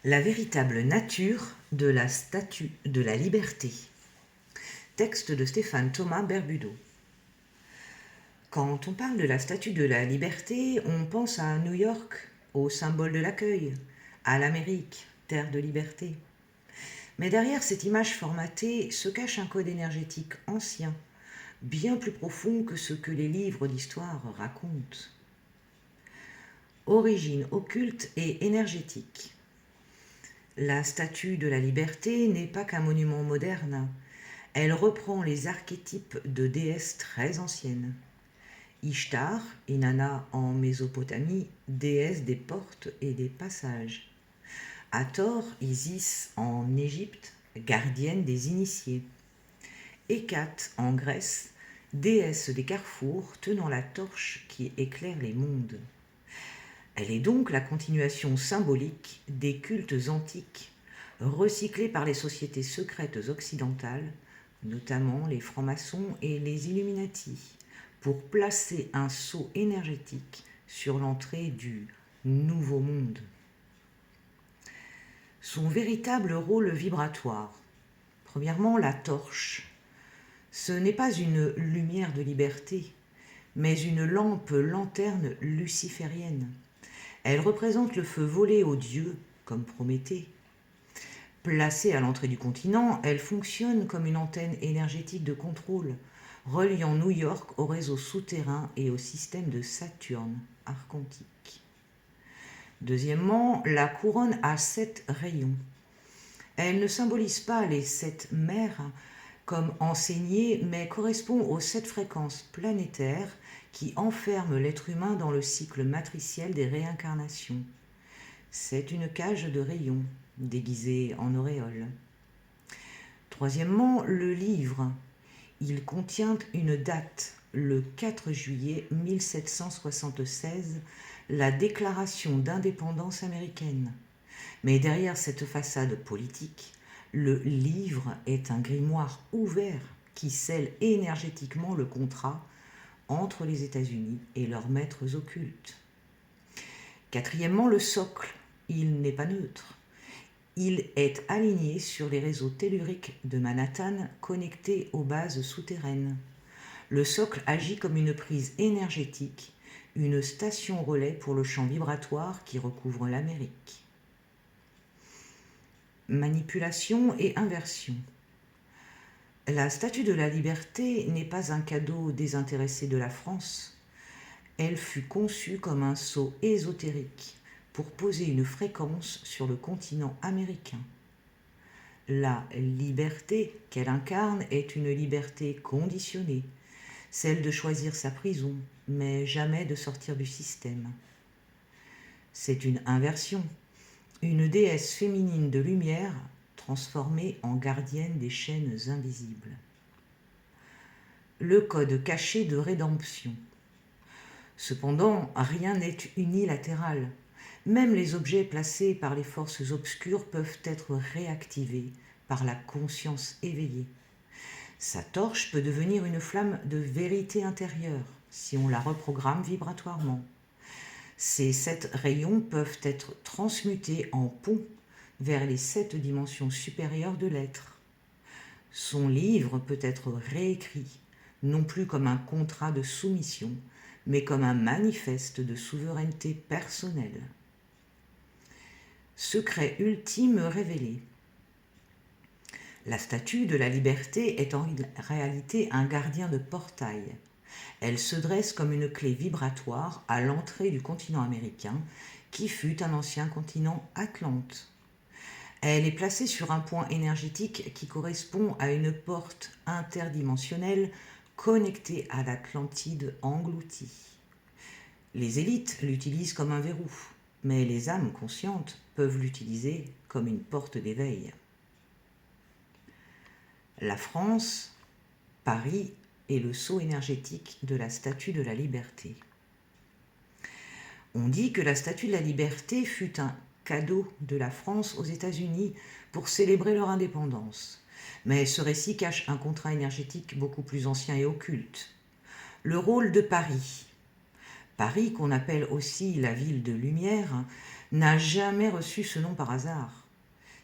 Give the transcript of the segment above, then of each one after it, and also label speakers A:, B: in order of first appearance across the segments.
A: La véritable nature de la statue de la liberté. Texte de Stéphane Thomas Berbudo. Quand on parle de la statue de la liberté, on pense à New York, au symbole de l'accueil, à l'Amérique, terre de liberté. Mais derrière cette image formatée se cache un code énergétique ancien, bien plus profond que ce que les livres d'histoire racontent. Origine occulte et énergétique. La statue de la liberté n'est pas qu'un monument moderne. Elle reprend les archétypes de déesses très anciennes. Ishtar, Inanna en Mésopotamie, déesse des portes et des passages. Hathor, Isis en Égypte, gardienne des initiés. Hécate en Grèce, déesse des carrefours tenant la torche qui éclaire les mondes. Elle est donc la continuation symbolique des cultes antiques, recyclés par les sociétés secrètes occidentales, notamment les francs-maçons et les Illuminati, pour placer un sceau énergétique sur l'entrée du Nouveau Monde. Son véritable rôle vibratoire. Premièrement, la torche. Ce n'est pas une lumière de liberté, mais une lampe-lanterne luciférienne. Elle représente le feu volé aux dieux, comme Prométhée. Placée à l'entrée du continent, elle fonctionne comme une antenne énergétique de contrôle, reliant New York au réseau souterrain et au système de Saturne, archontique. Deuxièmement, la couronne a 7 rayons. Elle ne symbolise pas les 7 mers comme enseignées, mais correspond aux 7 fréquences planétaires qui enferment l'être humain dans le cycle matriciel des réincarnations. C'est une cage de rayons, déguisée en auréole. Troisièmement, le livre. Il contient une date, le 4 juillet 1776, la déclaration d'indépendance américaine. Mais derrière cette façade politique, le livre est un grimoire ouvert qui scelle énergétiquement le contrat entre les États-Unis et leurs maîtres occultes. Quatrièmement, le socle. Il n'est pas neutre. Il est aligné sur les réseaux telluriques de Manhattan connectés aux bases souterraines. Le socle agit comme une prise énergétique, une station relais pour le champ vibratoire qui recouvre l'Amérique. Manipulation et inversion. La statue de la liberté n'est pas un cadeau désintéressé de la France. Elle fut conçue comme un sceau ésotérique pour poser une fréquence sur le continent américain. La liberté qu'elle incarne est une liberté conditionnée, celle de choisir sa prison, mais jamais de sortir du système. C'est une inversion, une déesse féminine de lumière transformée en gardienne des chaînes invisibles. Le code caché de rédemption. Cependant, rien n'est unilatéral. Même les objets placés par les forces obscures peuvent être réactivés par la conscience éveillée. Sa torche peut devenir une flamme de vérité intérieure si on la reprogramme vibratoirement. Ces 7 rayons peuvent être transmutés en pont vers les 7 dimensions supérieures de l'être. Son livre peut être réécrit, non plus comme un contrat de soumission, mais comme un manifeste de souveraineté personnelle. Secret ultime révélé. La statue de la liberté est en réalité un gardien de portail. Elle se dresse comme une clé vibratoire à l'entrée du continent américain, qui fut un ancien continent atlante. Elle est placée sur un point énergétique qui correspond à une porte interdimensionnelle connectée à l'Atlantide engloutie. Les élites l'utilisent comme un verrou, mais les âmes conscientes peuvent l'utiliser comme une porte d'éveil. La France, Paris est le sceau énergétique de la statue de la liberté. On dit que la statue de la liberté fut un cadeau de la France aux États-Unis pour célébrer leur indépendance. Mais ce récit cache un contrat énergétique beaucoup plus ancien et occulte. Le rôle de Paris. Paris, qu'on appelle aussi la ville de lumière, n'a jamais reçu ce nom par hasard.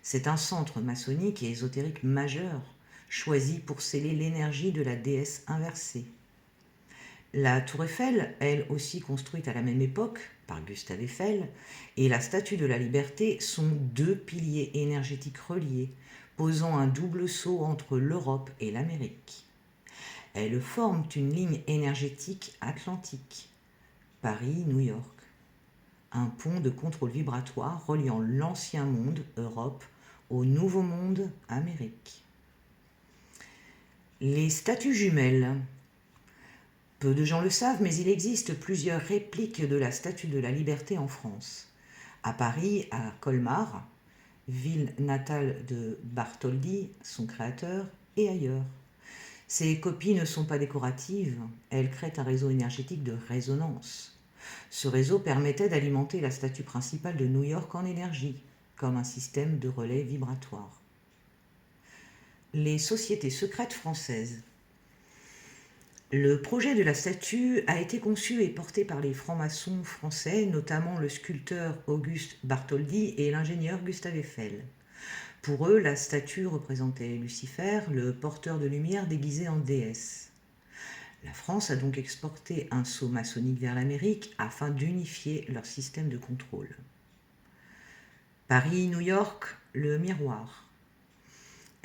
A: C'est un centre maçonnique et ésotérique majeur, choisi pour sceller l'énergie de la déesse inversée. La tour Eiffel, elle aussi construite à la même époque par Gustave Eiffel, et la Statue de la Liberté sont deux piliers énergétiques reliés, posant un double sceau entre l'Europe et l'Amérique. Elles forment une ligne énergétique atlantique, Paris-New York, un pont de contrôle vibratoire reliant l'ancien monde, Europe, au nouveau monde, Amérique. Les statues jumelles. Peu de gens le savent, mais il existe plusieurs répliques de la Statue de la Liberté en France. À Paris, à Colmar, ville natale de Bartholdi, son créateur, et ailleurs. Ces copies ne sont pas décoratives, elles créent un réseau énergétique de résonance. Ce réseau permettait d'alimenter la statue principale de New York en énergie, comme un système de relais vibratoire. Les sociétés secrètes françaises. Le projet de la statue a été conçu et porté par les francs-maçons français, notamment le sculpteur Auguste Bartholdi et l'ingénieur Gustave Eiffel. Pour eux, la statue représentait Lucifer, le porteur de lumière déguisé en déesse. La France a donc exporté un sceau maçonnique vers l'Amérique afin d'unifier leur système de contrôle. Paris-New York, le miroir.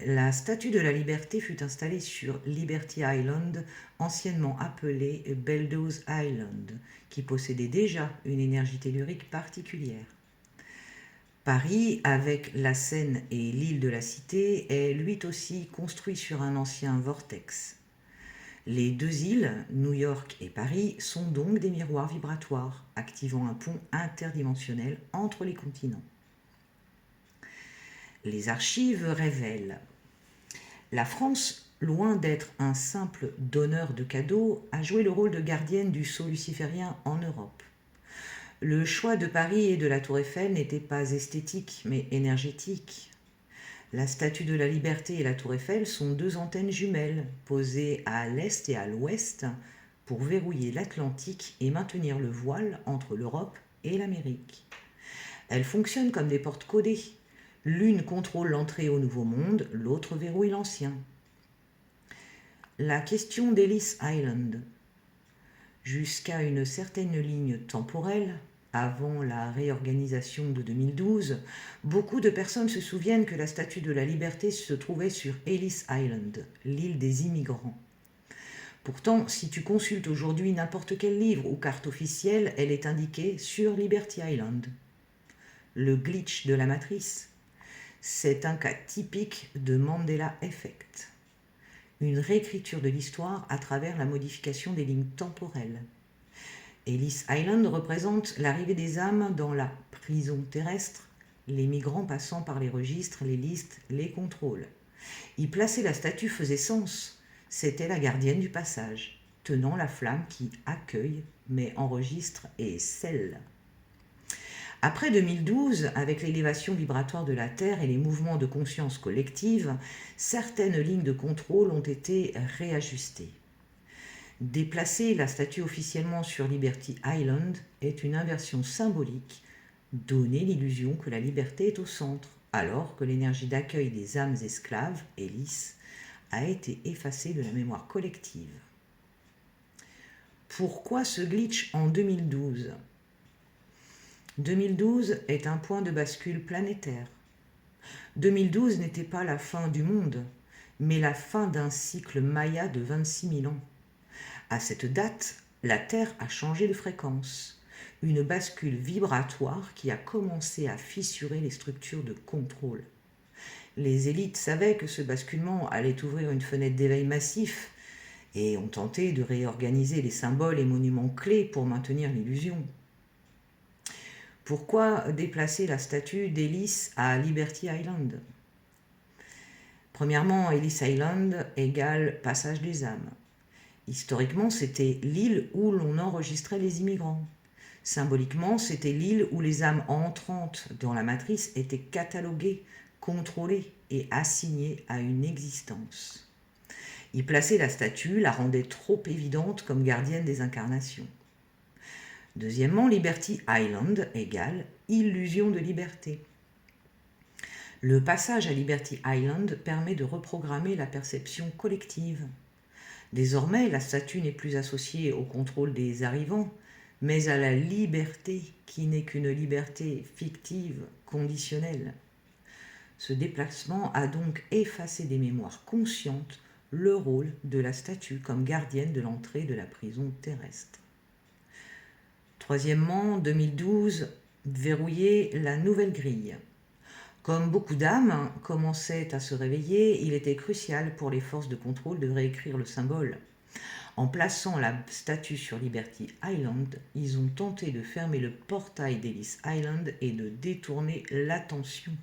A: La Statue de la Liberté fut installée sur Liberty Island, anciennement appelée Bellows Island, qui possédait déjà une énergie tellurique particulière. Paris, avec la Seine et l'île de la Cité, est lui aussi construit sur un ancien vortex. Les deux îles, New York et Paris, sont donc des miroirs vibratoires, activant un pont interdimensionnel entre les continents. Les archives révèlent: la France, loin d'être un simple donneur de cadeaux, a joué le rôle de gardienne du sceau luciférien en Europe. Le choix de Paris et de la Tour Eiffel n'était pas esthétique, mais énergétique. La Statue de la Liberté et la Tour Eiffel sont deux antennes jumelles, posées à l'est et à l'ouest, pour verrouiller l'Atlantique et maintenir le voile entre l'Europe et l'Amérique. Elles fonctionnent comme des portes codées. L'une contrôle l'entrée au Nouveau Monde, l'autre verrouille l'ancien. La question d'Ellis Island. Jusqu'à une certaine ligne temporelle, avant la réorganisation de 2012, beaucoup de personnes se souviennent que la Statue de la Liberté se trouvait sur Ellis Island, l'île des immigrants. Pourtant, si tu consultes aujourd'hui n'importe quel livre ou carte officielle, elle est indiquée sur Liberty Island. Le glitch de la matrice. C'est un cas typique de Mandela Effect. Une réécriture de l'histoire à travers la modification des lignes temporelles. Ellis Island représente l'arrivée des âmes dans la prison terrestre, les migrants passant par les registres, les listes, les contrôles. Y placer la statue faisait sens. C'était la gardienne du passage, tenant la flamme qui accueille, mais enregistre et scelle. Après 2012, avec l'élévation vibratoire de la Terre et les mouvements de conscience collective, certaines lignes de contrôle ont été réajustées. Déplacer la statue officiellement sur Liberty Island est une inversion symbolique, donner l'illusion que la liberté est au centre, alors que l'énergie d'accueil des âmes esclaves, Ellis, a été effacée de la mémoire collective. Pourquoi ce glitch en 2012 ? 2012 est un point de bascule planétaire. 2012 n'était pas la fin du monde, mais la fin d'un cycle maya de 26 000 ans. À cette date, la Terre a changé de fréquence, une bascule vibratoire qui a commencé à fissurer les structures de contrôle. Les élites savaient que ce basculement allait ouvrir une fenêtre d'éveil massif et ont tenté de réorganiser les symboles et monuments clés pour maintenir l'illusion. Pourquoi déplacer la statue d'Ellis à Liberty Island ? Premièrement, Ellis Island égale passage des âmes. Historiquement, c'était l'île où l'on enregistrait les immigrants. Symboliquement, c'était l'île où les âmes entrantes dans la matrice étaient cataloguées, contrôlées et assignées à une existence. Y placer la statue la rendait trop évidente comme gardienne des incarnations. Deuxièmement, Liberty Island égale illusion de liberté. Le passage à Liberty Island permet de reprogrammer la perception collective. Désormais, la statue n'est plus associée au contrôle des arrivants, mais à la liberté qui n'est qu'une liberté fictive, conditionnelle. Ce déplacement a donc effacé des mémoires conscientes le rôle de la statue comme gardienne de l'entrée de la prison terrestre. Troisièmement, 2012, verrouiller la nouvelle grille. Comme beaucoup d'âmes commençaient à se réveiller, il était crucial pour les forces de contrôle de réécrire le symbole. En plaçant la statue sur Liberty Island, ils ont tenté de fermer le portail d'Ellis Island et de détourner l'attention.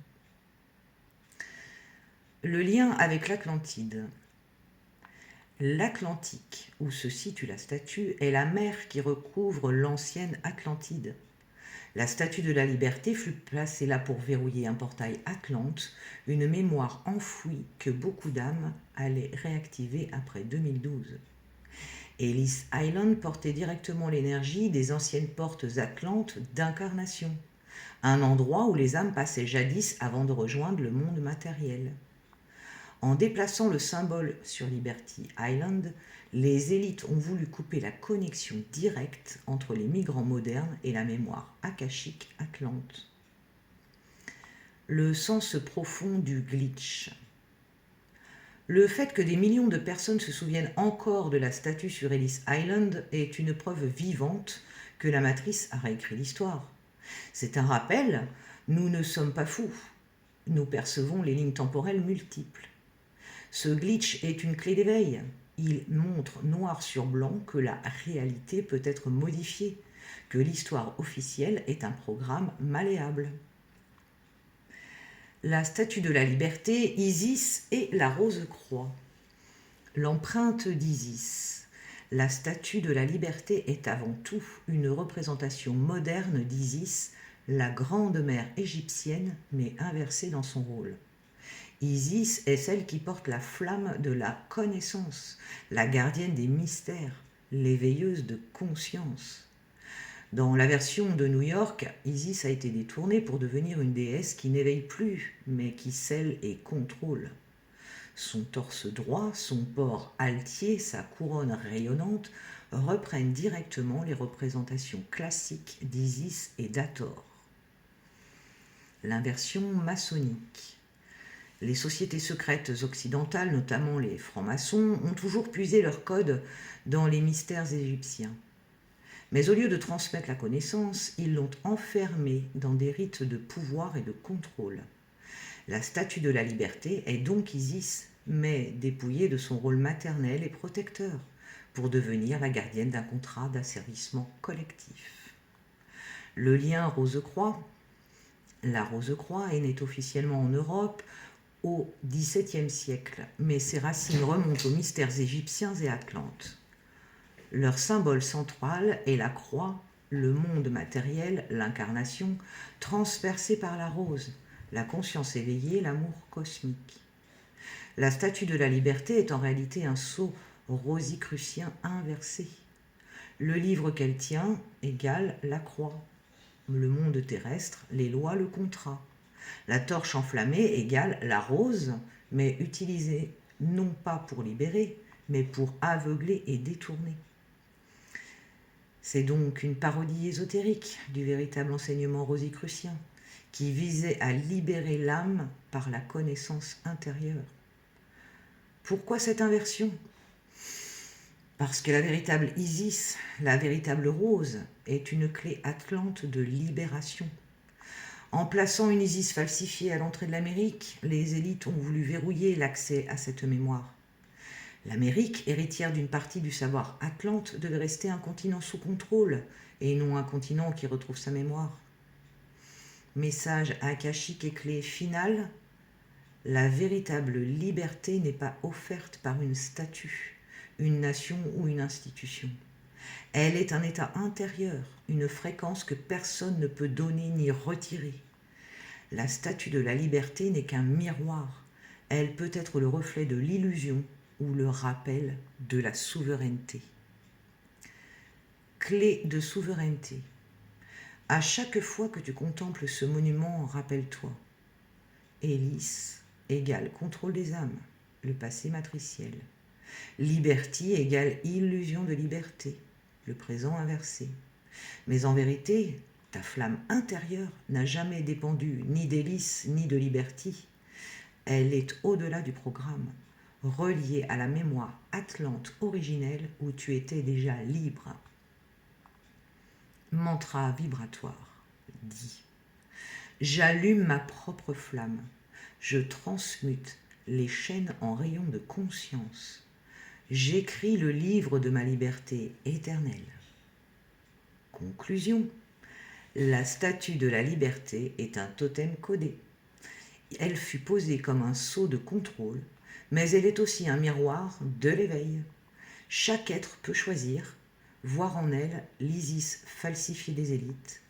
A: Le lien avec l'Atlantide. L'Atlantique, où se situe la statue, est la mer qui recouvre l'ancienne Atlantide. La statue de la liberté fut placée là pour verrouiller un portail Atlante, une mémoire enfouie que beaucoup d'âmes allaient réactiver après 2012. Ellis Island portait directement l'énergie des anciennes portes atlantes d'incarnation, un endroit où les âmes passaient jadis avant de rejoindre le monde matériel. En déplaçant le symbole sur Liberty Island, les élites ont voulu couper la connexion directe entre les migrants modernes et la mémoire akashique atlante. Le sens profond du glitch. Le fait que des millions de personnes se souviennent encore de la statue sur Ellis Island est une preuve vivante que la matrice a réécrit l'histoire. C'est un rappel, nous ne sommes pas fous, nous percevons les lignes temporelles multiples. Ce glitch est une clé d'éveil. Il montre noir sur blanc que la réalité peut être modifiée, que l'histoire officielle est un programme malléable. La statue de la liberté, Isis et la Rose-Croix. L'empreinte d'Isis. La statue de la liberté est avant tout une représentation moderne d'Isis, la grande mère égyptienne, mais inversée dans son rôle. Isis est celle qui porte la flamme de la connaissance, la gardienne des mystères, l'éveilleuse de conscience. Dans la version de New York, Isis a été détournée pour devenir une déesse qui n'éveille plus, mais qui scelle et contrôle. Son torse droit, son port altier, sa couronne rayonnante reprennent directement les représentations classiques d'Isis et d'Hathor. L'inversion maçonnique. Les sociétés secrètes occidentales, notamment les francs-maçons, ont toujours puisé leurs codes dans les mystères égyptiens. Mais au lieu de transmettre la connaissance, ils l'ont enfermée dans des rites de pouvoir et de contrôle. La statue de la liberté est donc Isis, mais dépouillée de son rôle maternel et protecteur, pour devenir la gardienne d'un contrat d'asservissement collectif. Le lien Rose-Croix. La Rose-Croix est née officiellement en Europe au XVIIe siècle, mais ses racines remontent aux mystères égyptiens et atlantes. Leur symbole central est la croix, le monde matériel, l'incarnation, transpercée par la rose, la conscience éveillée, l'amour cosmique. La statue de la liberté est en réalité un sceau rosicrucien inversé. Le livre qu'elle tient égale la croix, le monde terrestre, les lois, le contrat. La torche enflammée égale la rose, mais utilisée non pas pour libérer, mais pour aveugler et détourner. C'est donc une parodie ésotérique du véritable enseignement rosicrucien, qui visait à libérer l'âme par la connaissance intérieure. Pourquoi cette inversion ? Parce que la véritable Isis, la véritable rose, est une clé atlante de libération. En plaçant une Isis falsifiée à l'entrée de l'Amérique, les élites ont voulu verrouiller l'accès à cette mémoire. L'Amérique, héritière d'une partie du savoir atlante, devait rester un continent sous contrôle et non un continent qui retrouve sa mémoire. Message akashique et clé finale, la véritable liberté n'est pas offerte par une statue, une nation ou une institution. Elle est un état intérieur, une fréquence que personne ne peut donner ni retirer. La statue de la liberté n'est qu'un miroir. Elle peut être le reflet de l'illusion ou le rappel de la souveraineté. clé de souveraineté. À chaque fois que tu contemples ce monument, rappelle-toi. Hélice égale contrôle des âmes, le passé matriciel. Liberty égale illusion de liberté, le présent inversé. Mais en vérité, ta flamme intérieure n'a jamais dépendu ni d'Hélice ni de Liberty. Elle est au-delà du programme, reliée à la mémoire atlante originelle où tu étais déjà libre. Mantra vibratoire dit: j'allume ma propre flamme, je transmute les chaînes en rayons de conscience, j'écris le livre de ma liberté éternelle. Conclusion: la statue de la liberté est un totem codé. Elle fut posée comme un sceau de contrôle, mais elle est aussi un miroir de l'éveil. Chaque être peut choisir, voir en elle l'Isis falsifiée des élites,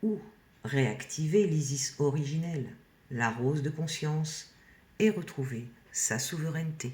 A: ou réactiver l'Isis originelle, la rose de conscience, et retrouver sa souveraineté.